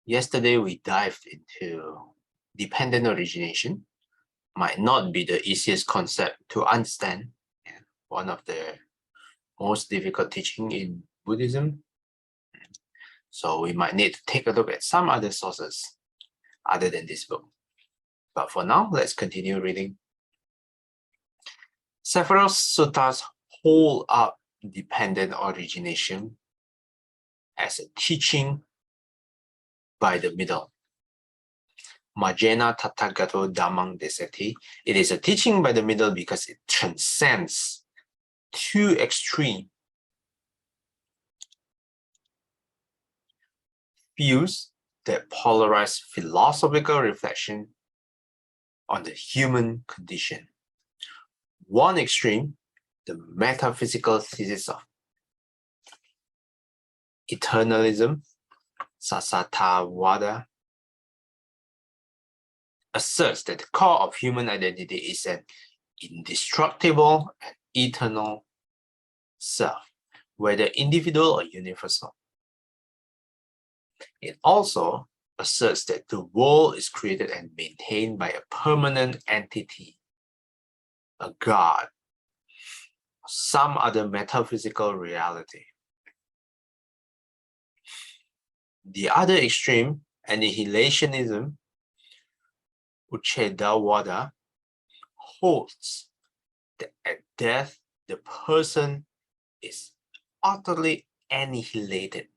Yesterday, we dived into dependent origination. Might not be the easiest concept to understand. One of the most difficult teaching in Buddhism. So we might need to take a look at some other sources other than this book. But for now, let's continue reading. Several suttas hold up dependent origination as a teaching by the middle. Majjena Tathagato Dhammang Desati. It is a teaching by the middle because it transcends two extreme views that polarize philosophical reflection on the human condition. One extreme, the metaphysical thesis of eternalism, Sasatavada, asserts that the core of human identity is an indestructible and eternal self, whether individual or universal. It also asserts that the world is created and maintained by a permanent entity, a god, some other metaphysical reality. The other extreme, annihilationism, Uchedawada, holds that at death, the person is utterly annihilated.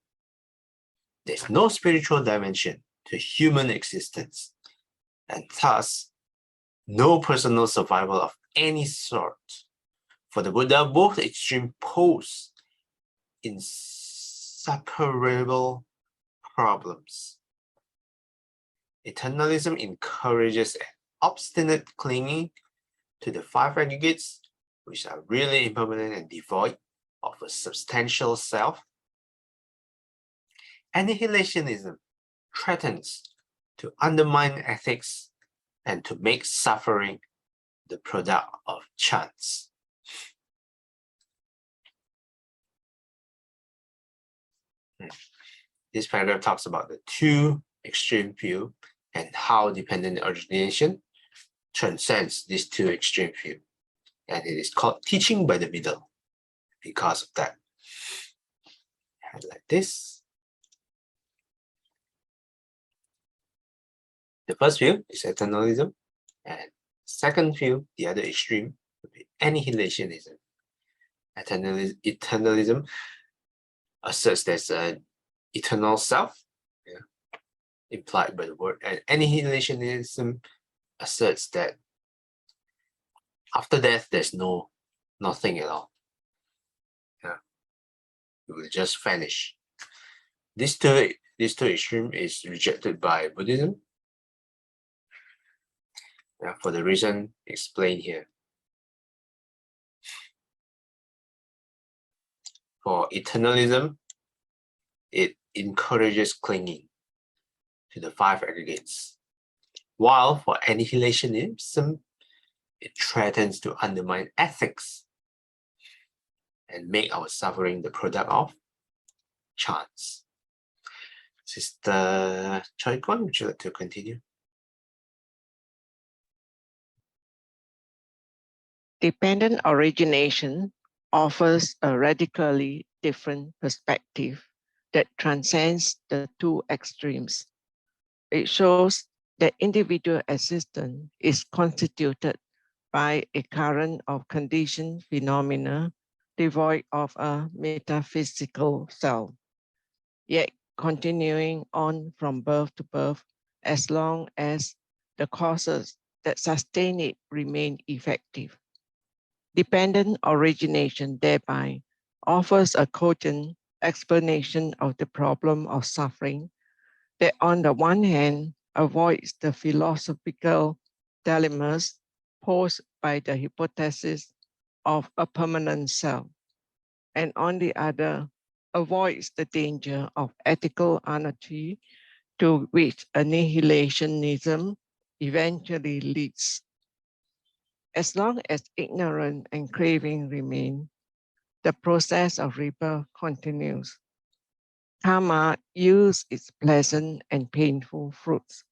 There's no spiritual dimension to human existence, and thus no personal survival of any sort. For the Buddha, both extremes pose inseparable problems. Eternalism encourages an obstinate clinging to the five aggregates, which are really impermanent and devoid of a substantial self. Annihilationism threatens to undermine ethics and to make suffering the product of chance. This paragraph talks about the two extreme views and how dependent origination transcends these two extreme views. And it is called teaching by the middle because of that. Like this. The first view is eternalism, and second view, the other extreme, would be annihilationism. Eternalism asserts there's an eternal self, implied by the word, and annihilationism asserts that after death there's nothing at all. It will just vanish. This two extreme is rejected by Buddhism, for the reason explained here. For eternalism, it encourages clinging to the five aggregates, while for annihilationism, it threatens to undermine ethics and make our suffering the product of chance. Sister Choi Kwon, would you like to continue? Dependent origination offers a radically different perspective that transcends the two extremes. It shows that individual existence is constituted by a current of conditioned phenomena devoid of a metaphysical self, yet continuing on from birth to birth as long as the causes that sustain it remain effective. Dependent origination thereby offers a cogent explanation of the problem of suffering that on the one hand avoids the philosophical dilemmas posed by the hypothesis of a permanent self, and on the other avoids the danger of ethical anarchy to which annihilationism eventually leads. As long as ignorance and craving remain, the process of rebirth continues. Karma yields its pleasant and painful fruits,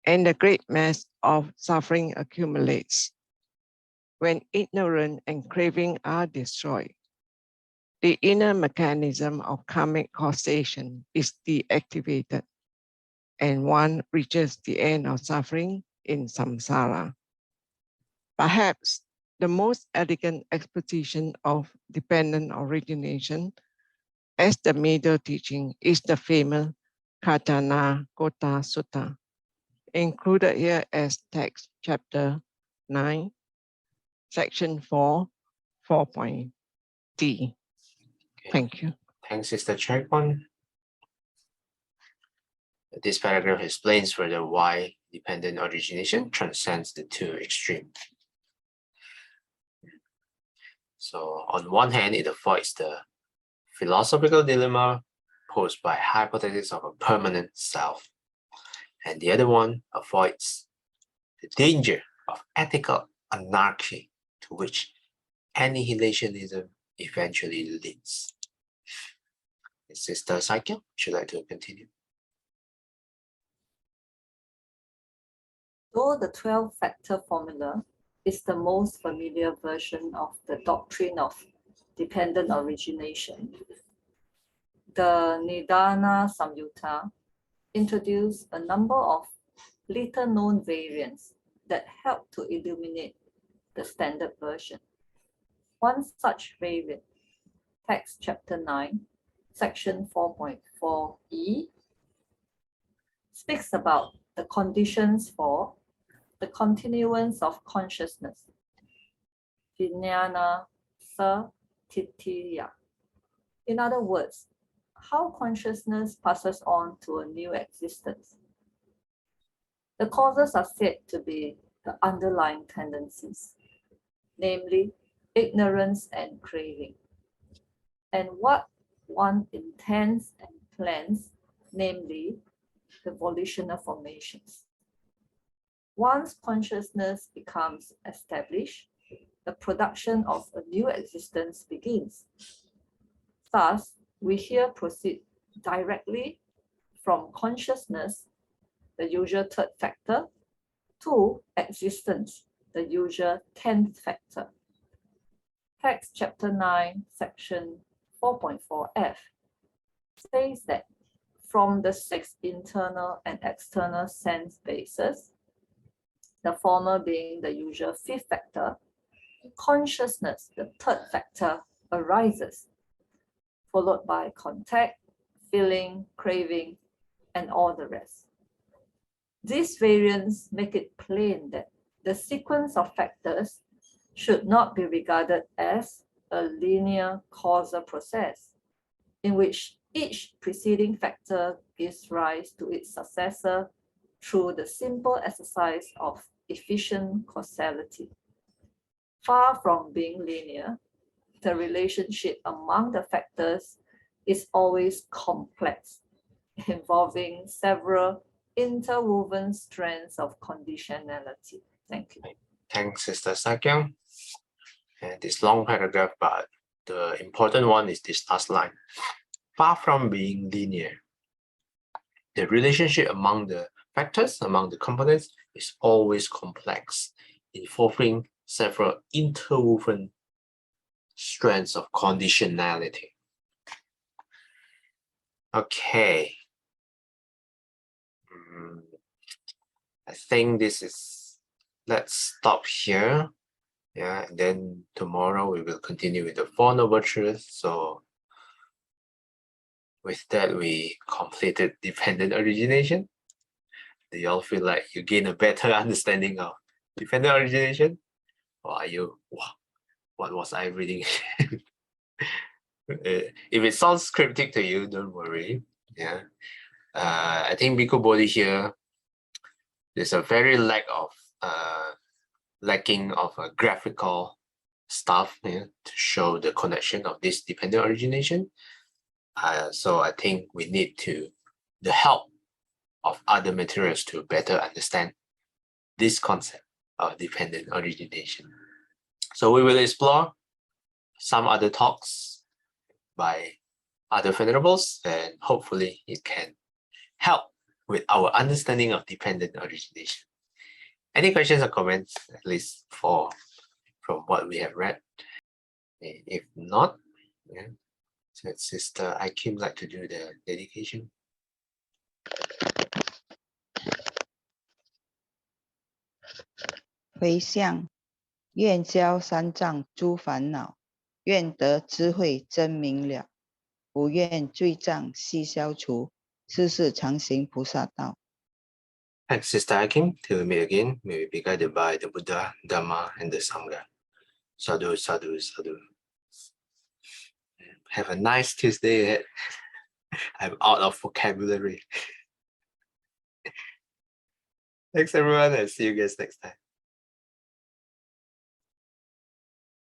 and the great mass of suffering accumulates. When ignorance and craving are destroyed, the inner mechanism of karmic causation is deactivated, and one reaches the end of suffering in samsara. Perhaps the most elegant exposition of dependent origination as the middle teaching is the famous Katana Kota Sutta, included here as text chapter 9, section 4, 4.d. Okay. Thank you. Thanks, Sister Chakwan. This paragraph explains further why dependent origination transcends the two extremes. So on one hand, it avoids the philosophical dilemma posed by hypothesis of a permanent self. And the other one avoids the danger of ethical anarchy to which annihilationism eventually leads. Sister Sakya, would you like to continue? Though the 12-factor formula is the most familiar version of the doctrine of dependent origination, the Nidana Samyutta introduced a number of little-known variants that help to illuminate the standard version. One such variant, text chapter 9, section 4.4e, speaks about the conditions for the continuance of consciousness, vijnana satitiya. In other words, how consciousness passes on to a new existence. The causes are said to be the underlying tendencies, namely ignorance and craving, and what one intends and plans, namely the volitional formations. Once consciousness becomes established, the production of a new existence begins. Thus, we here proceed directly from consciousness, the usual third factor, to existence, the usual 10th factor. Text chapter 9, section 4.4f says that from the 6 internal and external sense bases, the former being the usual 5th factor, consciousness, the 3rd factor, arises, followed by contact, feeling, craving, and all the rest. These variants make it plain that the sequence of factors should not be regarded as a linear causal process in which each preceding factor gives rise to its successor through the simple exercise of efficient causality. Far from being linear, the relationship among the factors is always complex, involving several interwoven strands of conditionality. Thank you. Thanks, Sister Sakyang. And this long paragraph, but the important one is this last line. Far from being linear, the relationship among the factors, among the components, is always complex, involving several interwoven strands of conditionality. Okay. I think this is, let's stop here. Yeah, and then tomorrow we will continue with the Four Noble Truths. So with that, we completed dependent origination. Do you all feel like you gain a better understanding of dependent origination? Or are you, wow, what was I reading? If it sounds cryptic to you, don't worry. Yeah, I think Bhikkhu Bodhi here, there's a very lacking of a graphical stuff to show the connection of this dependent origination. So I think we need the help of other materials to better understand this concept of dependent origination. So we will explore some other talks by other venerables, and hopefully it can help with our understanding of dependent origination. Any questions or comments, at least from what we have read? If not, yeah, so Sister Ikim like to do the dedication. 回向，愿消三障诸烦恼，愿得智慧真明了，不愿罪障悉消除，世世常行菩萨道。 Thanks, Sister Ikim. Till we meet again, may we be guided by the Buddha, Dhamma, and the Sangha. Sadhu, sadhu, sadhu. Have a nice Tuesday ahead. I'm out of vocabulary. Thanks, everyone, and see you guys next time.